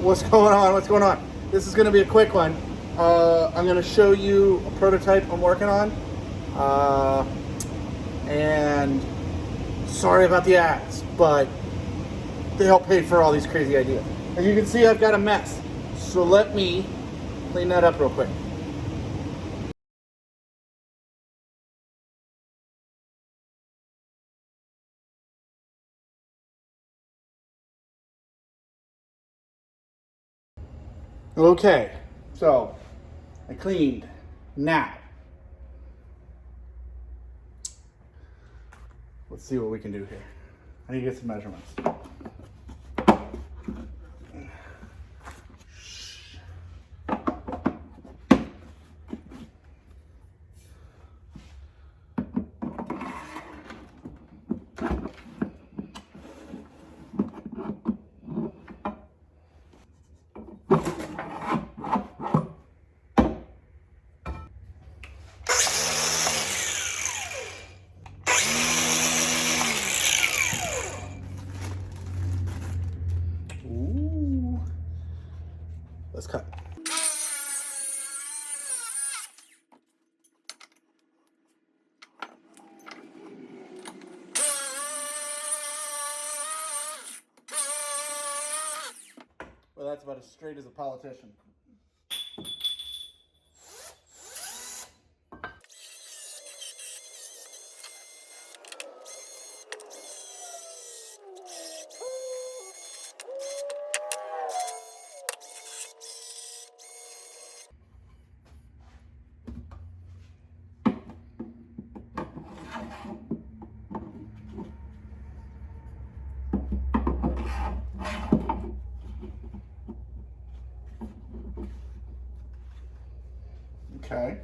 What's going on? What's going on? This is going to be a quick one. I'm going to show you a prototype I'm working on. And sorry about the ads, but they help pay for all these crazy ideas. As you can see, I've got a mess. So let me clean that up real quick. Okay, so I cleaned. Now, let's see what we can do here. I need to get some measurements. Ooh. Let's cut. Well, that's about as straight as a politician. Okay.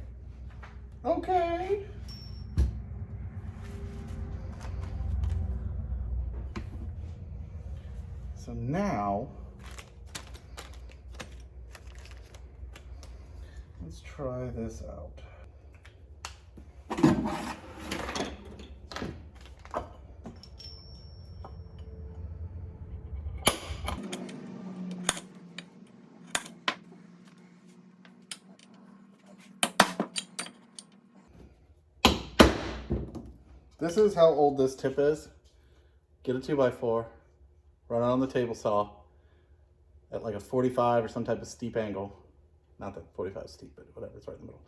Okay. So now, let's try this out. This is how old this tip is. Get a 2x4, run it on the table saw at like a 45 or some type of steep angle. Not that 45 is steep, but whatever, it's right in the middle.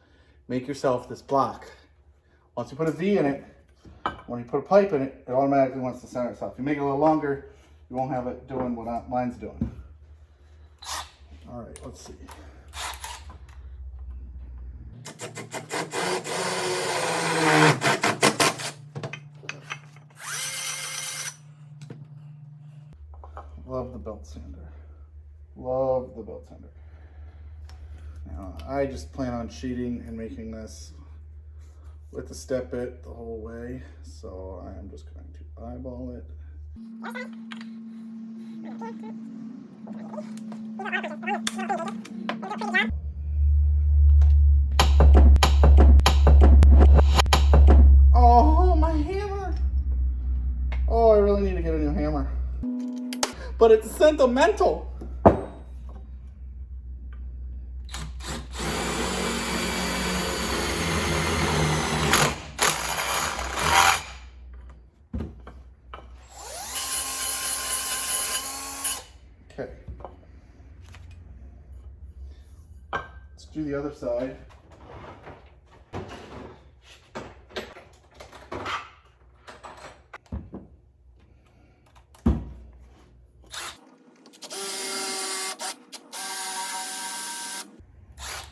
Make yourself this block. Once you put a V in it, when you put a pipe in it, it automatically wants to center itself. If you make it a little longer, you won't have it doing what mine's doing. All right, let's see. Love the belt sander. Love the belt sander. Now, I just plan on cheating and making this with the step bit the whole way. So I am just going to eyeball it. Oh, my hammer. Oh, I really need to get a new hammer. But it's sentimental. Okay. Let's do the other side.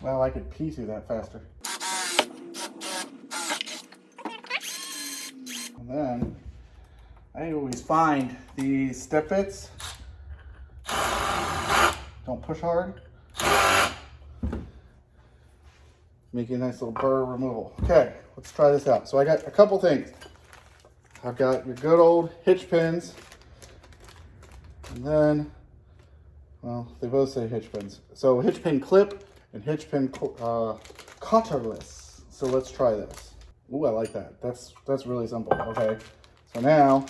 Well, I could pee through that faster. And then I always find these step bits. Don't push hard. Make you a nice little burr removal. Okay, let's try this out. So I got a couple things. I've got your good old hitch pins. And then, well, they both say hitch pins. So hitch pin clip and hitch pin cauterless. So let's try this. Ooh, I like that. That's really simple. Okay, so now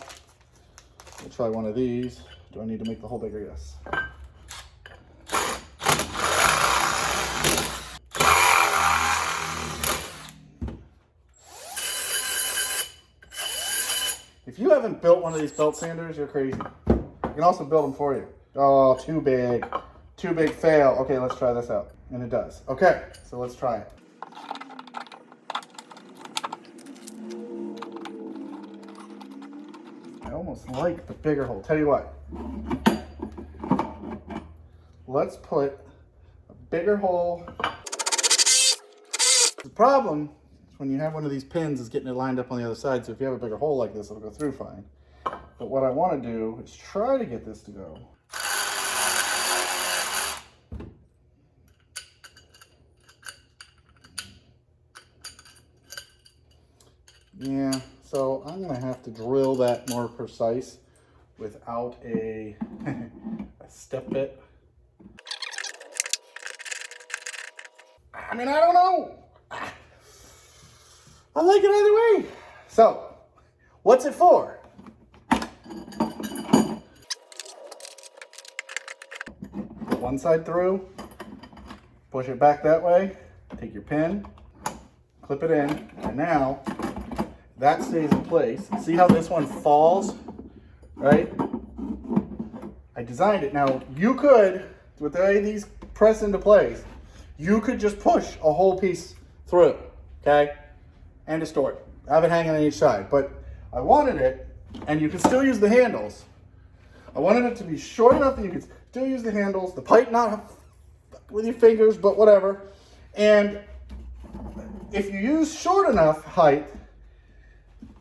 we'll try one of these. Do I need to make the hole bigger? Yes. haven't built one of these belt sanders, you're crazy. I can also build them for you. Oh, too big. Too big fail. Okay, let's try this out. And it does. Okay, so let's try it. I almost like the bigger hole. Tell you what. Let's put a bigger hole. The problem is when you have one of these pins is getting it lined up on the other side. So if you have a bigger hole like this, it'll go through fine. But what I want to do is try to get this to go. Yeah, so I'm going to have to drill that more precise without a, a step bit. I mean, I don't know. I like it either way. So, what's it for? Put one side through, push it back that way, take your pin, clip it in, and now that stays in place. See how this one falls, right? I designed it. Now, you could, with the way these press into place, you could just push a whole piece through, okay? And distort it. I have it hanging on each side, but I wanted it, and you can still use the handles. I wanted it to be short enough that you could still use the handles, the pipe not with your fingers, but whatever. And if you use short enough height,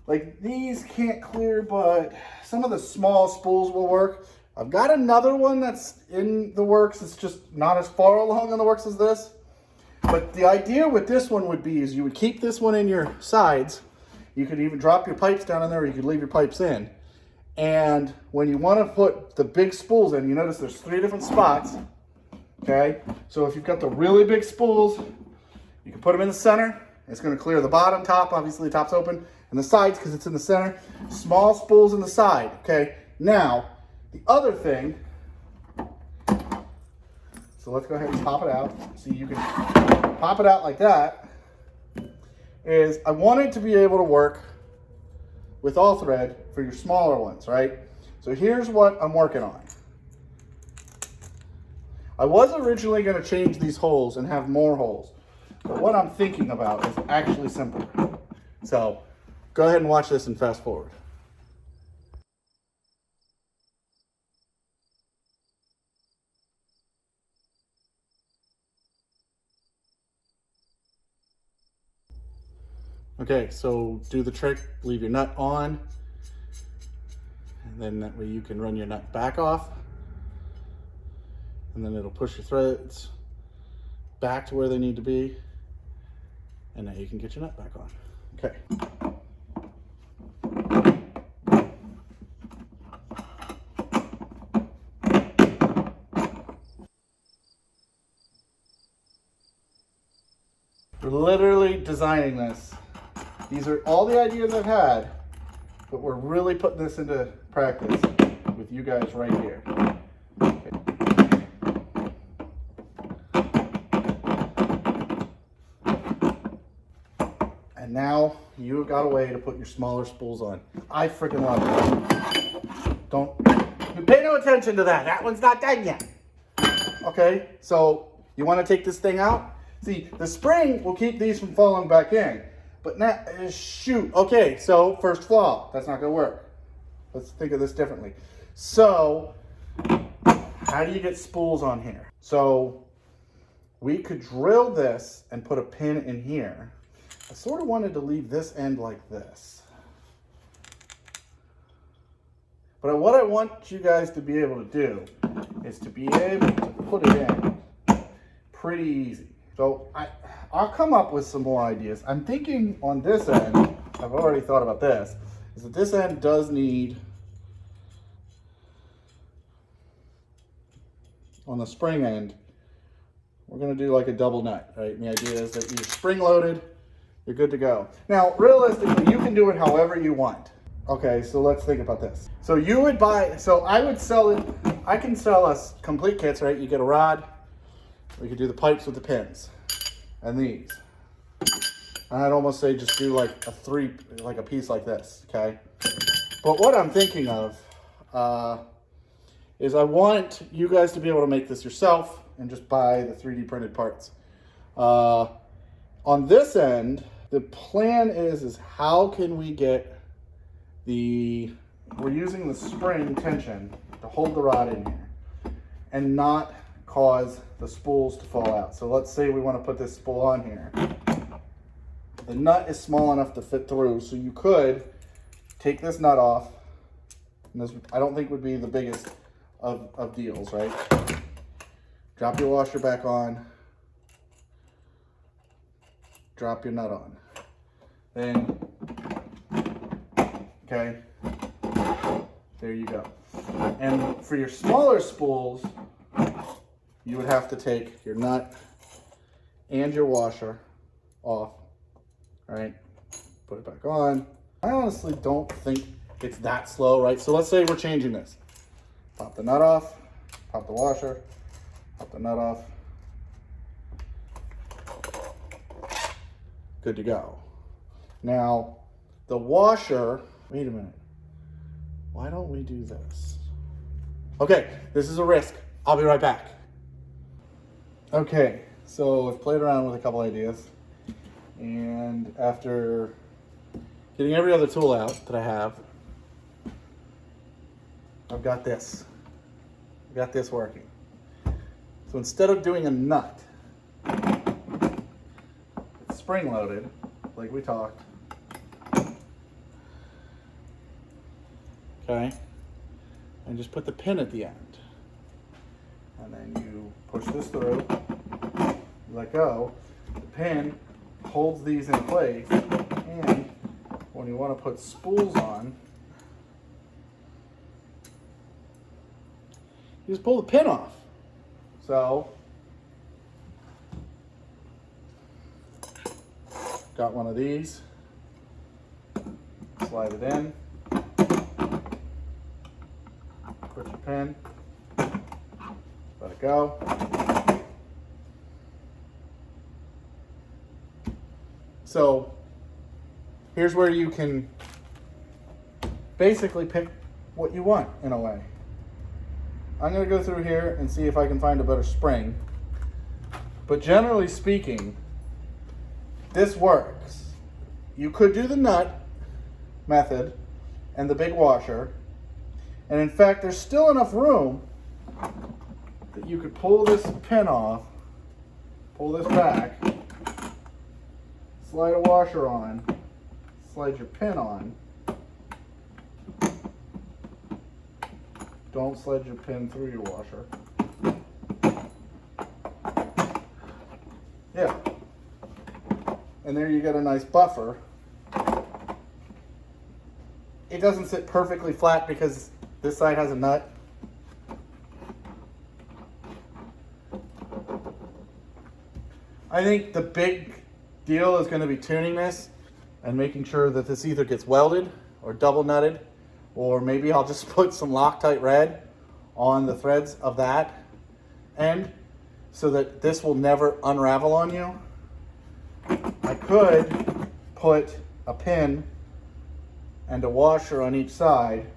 like these can't clear, but some of the small spools will work. I've got another one that's in the works. It's just not as far along in the works as this. But the idea with this one would be is you would keep this one in your sides. You could even drop your pipes down in there, or you could leave your pipes in. And when you want to put the big spools in, you notice there's 3 different spots. Okay? So if you've got the really big spools, you can put them in the center. It's going to clear the bottom, top, obviously the top's open, and the sides because it's in the center. Small spools in the side. Okay? Now, the other thing, so let's go ahead and pop it out. See, you can pop it out like that, is I wanted to be able to work with all thread for your smaller ones, right? So here's what I'm working on. I was originally going to change these holes and have more holes, but what I'm thinking about is actually simpler. So go ahead and watch this and fast forward. Okay, so do the trick, leave your nut on, and then that way you can run your nut back off, and then it'll push your threads back to where they need to be, and now you can get your nut back on. Okay. We're literally designing this. These are all the ideas I've had, but we're really putting this into practice with you guys right here. Okay. And now you've got a way to put your smaller spools on. I freaking love it. Don't pay no attention to that. That one's not done yet. Okay, so you want to take this thing out? See, the spring will keep these from falling back in. But now, shoot. Okay, so first flaw. That's not going to work. Let's think of this differently. So, how do you get spools on here? So, we could drill this and put a pin in here. I sort of wanted to leave this end like this. But what I want you guys to be able to do is to be able to put it in pretty easy. So I'll come up with some more ideas. I'm thinking on this end, I've already thought about this, is that this end does need, on the spring end, we're going to do like a double nut, right? And the idea is that you're spring loaded, you're good to go. Now, realistically, you can do it however you want. Okay, so let's think about this. So you would buy, so I would sell it, I can sell us complete kits, right? You get a rod, we could do the pipes with the pins and these. And I'd almost say just do like a piece like this, okay? But what I'm thinking of is I want you guys to be able to make this yourself and just buy the 3D printed parts. On this end, the plan is how can we get we're using the spring tension to hold the rod in here and not cause the spools to fall out. So let's say we want to put this spool on here. The nut is small enough to fit through, so you could take this nut off. And this, I don't think, would be the biggest of deals, right? Drop your washer back on. Drop your nut on. Then, okay, there you go. And for your smaller spools, you would have to take your nut and your washer off, right? Put it back on. I honestly don't think it's that slow, right? So let's say we're changing this. Pop the nut off, pop the washer, pop the nut off. Good to go. Now, the washer, wait a minute. Why don't we do this? Okay, this is a risk. I'll be right back. Okay, so I've played around with a couple ideas. And after getting every other tool out that I have, I've got this. I've got this working. So instead of doing a nut, it's spring loaded, like we talked. Okay, and just put the pin at the end. And then you push this through, let go. The pin holds these in place, and when you want to put spools on, you just pull the pin off. So, got one of these, slide it in, put your pin, let it go. So here's where you can basically pick what you want in a way. I'm going to go through here and see if I can find a better spring. But generally speaking, this works. You could do the nut method and the big washer. And in fact, there's still enough room that you could pull this pin off, pull this back, slide a washer on, slide your pin on. Don't slide your pin through your washer. Yeah. And there you get a nice buffer. It doesn't sit perfectly flat because this side has a nut. I think the big deal is going to be tuning this and making sure that this either gets welded or double nutted, or maybe I'll just put some Loctite red on the threads of that end so that this will never unravel on you. I could put a pin and a washer on each side,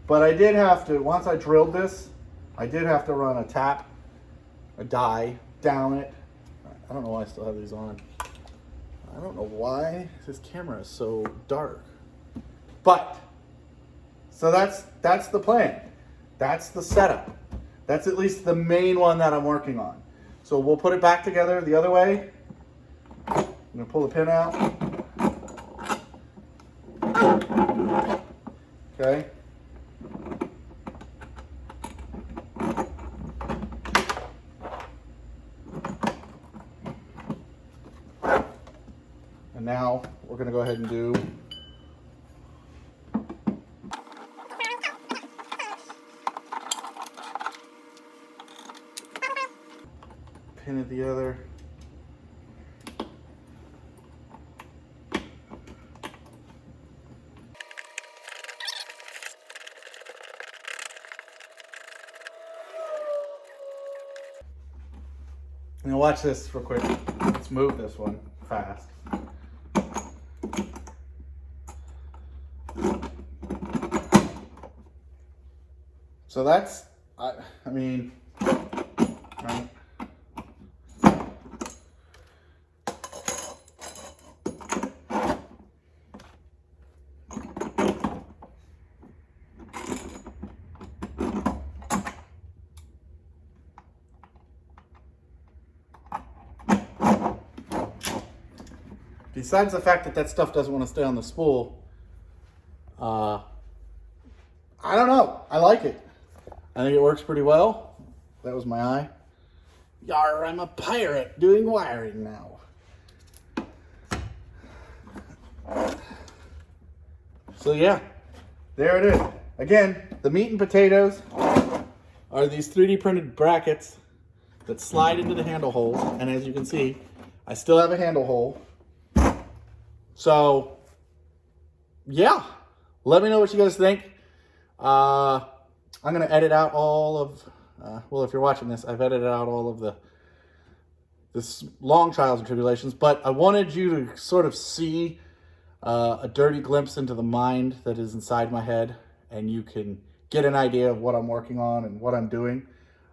but I did have to, once I drilled this, I did have to run a die down it. I don't know why I still have these on. I don't know why this camera is so dark. But, so that's the plan. That's the setup. That's at least the main one that I'm working on. So we'll put it back together the other way. I'm gonna pull the pin out. Okay. And now we're going to go ahead and do pin at the other. Now watch this real quick. Let's move this one fast. So that's, I mean, right. Besides the fact that that stuff doesn't want to stay on the spool, I don't know. I like it. I think it works pretty well. That was my eye. Yar, I'm a pirate doing wiring now. So yeah, there it is. Again, the meat and potatoes are these 3D printed brackets that slide into the handle holes. And as you can see, I still have a handle hole. So, yeah, let me know what you guys think. I'm going to edit out all of, well, if you're watching this, I've edited out all of this long trials and tribulations, but I wanted you to sort of see a dirty glimpse into the mind that is inside my head, and you can get an idea of what I'm working on and what I'm doing.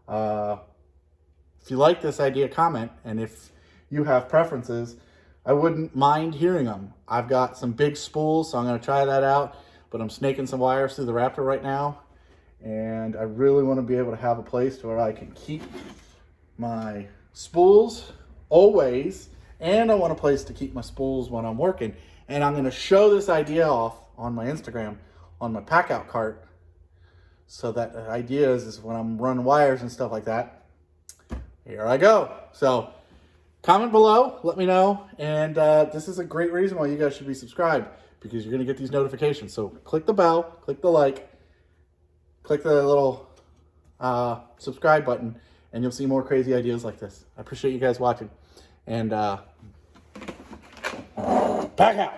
If you like this idea, comment, and if you have preferences, I wouldn't mind hearing them. I've got some big spools, so I'm going to try that out, but I'm snaking some wires through the Raptor right now, and I really want to be able to have a place where I can keep my spools always, and I want a place to keep my spools when I'm working. And I'm going to show this idea off on my Instagram, on my Packout cart, so that the idea is when I'm running wires and stuff like that, here I go. So comment below, let me know, and this is a great reason why you guys should be subscribed, because you're going to get these notifications. So click the bell, click the like, click the little subscribe button, and you'll see more crazy ideas like this. I appreciate you guys watching, and Packout.